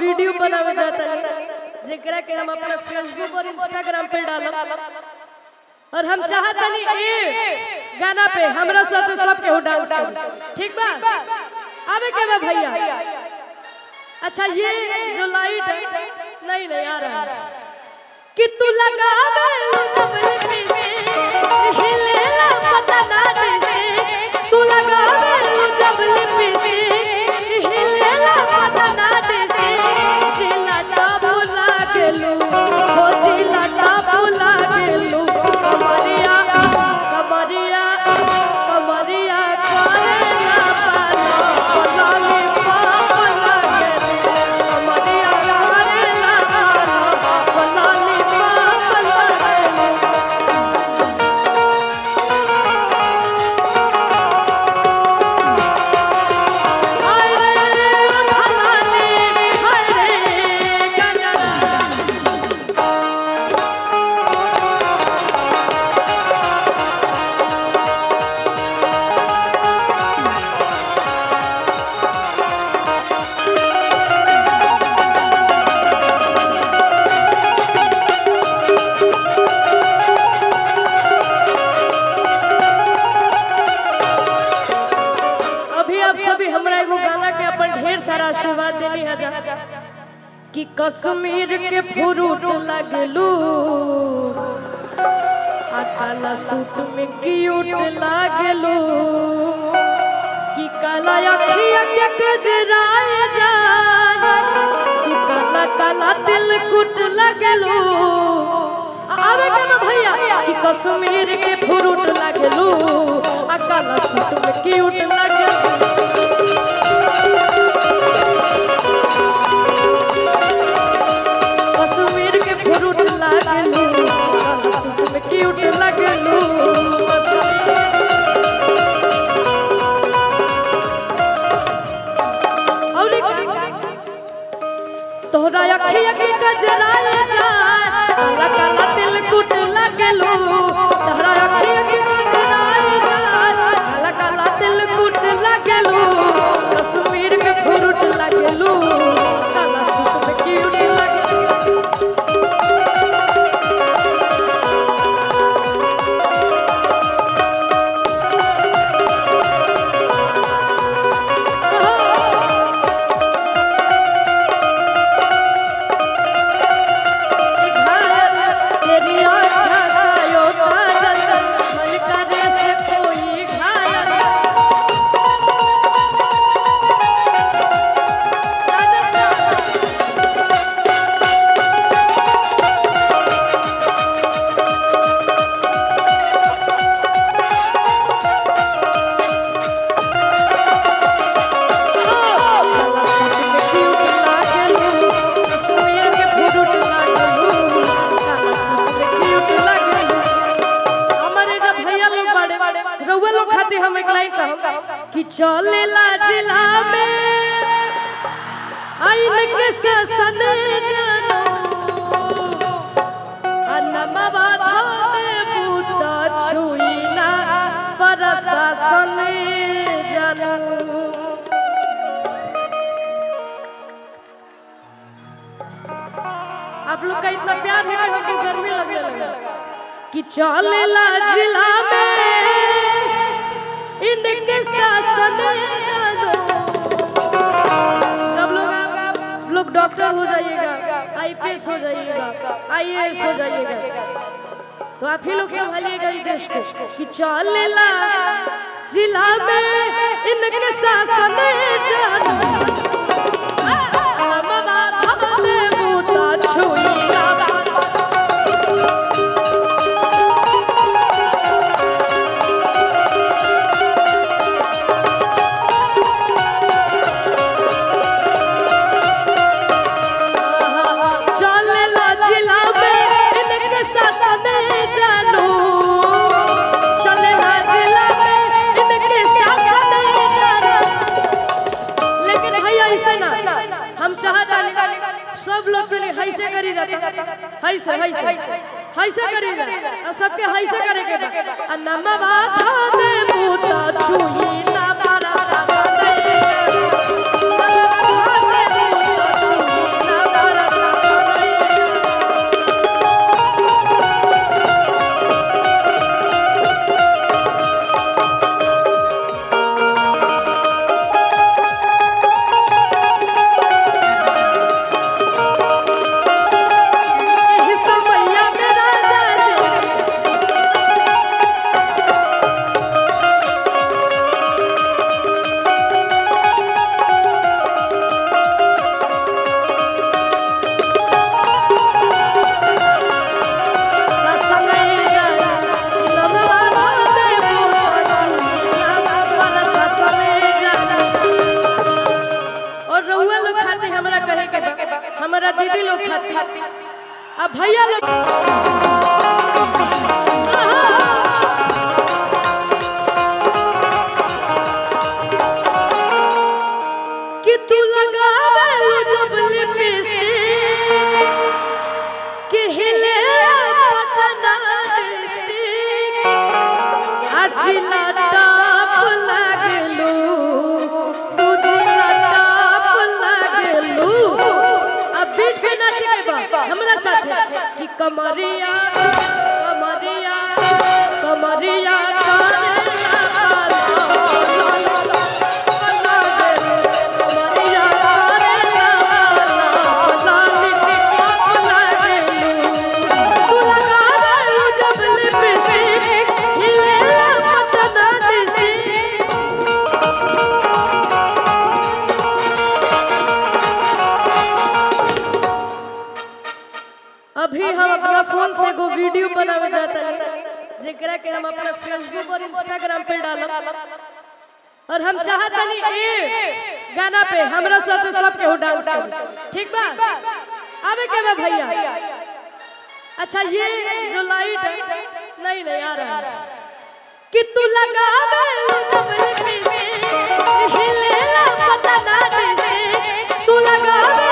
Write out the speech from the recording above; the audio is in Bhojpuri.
वीडियो बनावे जाता है जेकरा के हम अपना फेसबुक और इंस्टाग्राम पे डालब और हम चाहते नहीं ये गाना पे हमरा साथ सब के डांस करें। ठीक बा आवे के बा भैया। अच्छा ये जो लाइट नहीं नहीं आ रहा कि तू लगावे जब लिपि हिलेला पता ना दे तू लगावे जब लिपि हिलेला पता ना दे जिला ता भुला गेलू हो जिला ता भुला गेलू कमरिया कमरिया कमरिया करे ना पालो लाली पापला कमरिया करे ना पालो लाली पापला आशीर्वाद देनी है कि कश्मीर के फ्रूट लगलू काला सूट में क्यूट लगलू कि काला अखिया के गजराए जाए कि काला काला दिल कुट लगलू आवे के ना भैया कि कश्मीर के फ्रूट लगलू काला सूट में क्यूट लगलू क्यूट लगलू तोहरा अखिया के गजराए जाए काला काला दिल कुट लगलू तोहरा अखिया के गजराए जाए काला काला दिल कुट लगलू कश्मीर के फ्रूट लगलू काला सूट में क्यूट लगलू कि चलेला जिला में आइन के ससन जानो अनमवा धामे बूता छुईना प्रशासन जानो आप लोग का इतना प्यार है कि हमको गर्मी लगने लगा कि चलेला जिला में इनके शासन जानो सब लोग डॉक्टर हो जाइएगा आईपीएस हो जाइएगा आईएएस हो जाइएगा तो आप ही लोग संभालिएगा इस देश को कि चलेला जिला में इनके शासन जानो सब लोग के लिए हैसे करी जाता हैसे हैसे हैसे करेगा सबके हैसे करेगा अन्नमा धामे बूता छुई ना बड़ा सा दीदी लोग खाती, अब भैया लोग कि तू लगावे जब लिपस्टिक कि हिले पटना डिस्ट्रिक्ट अजिला टॉप लागलू तुझिला टॉप लागलू। अब बीच में नाचे बा हमरा साथ कि कमरिया कमरिया कमरिया अभी हम अपना फोन से एगो वीडियो बनावे जाता है जेकरा के हम अपना फेसबुक और इंस्टाग्राम पे डालब और हम चाहता नहीं ए गाना पे हमरा साथ सब के डांस करे, ठीक बा? आवे के बा भैया। अच्छा ये जो लाइट है नहीं नहीं आ रहा है कि तू लगावे जब लिपस्टिक हिलेला पता ना तू लगावे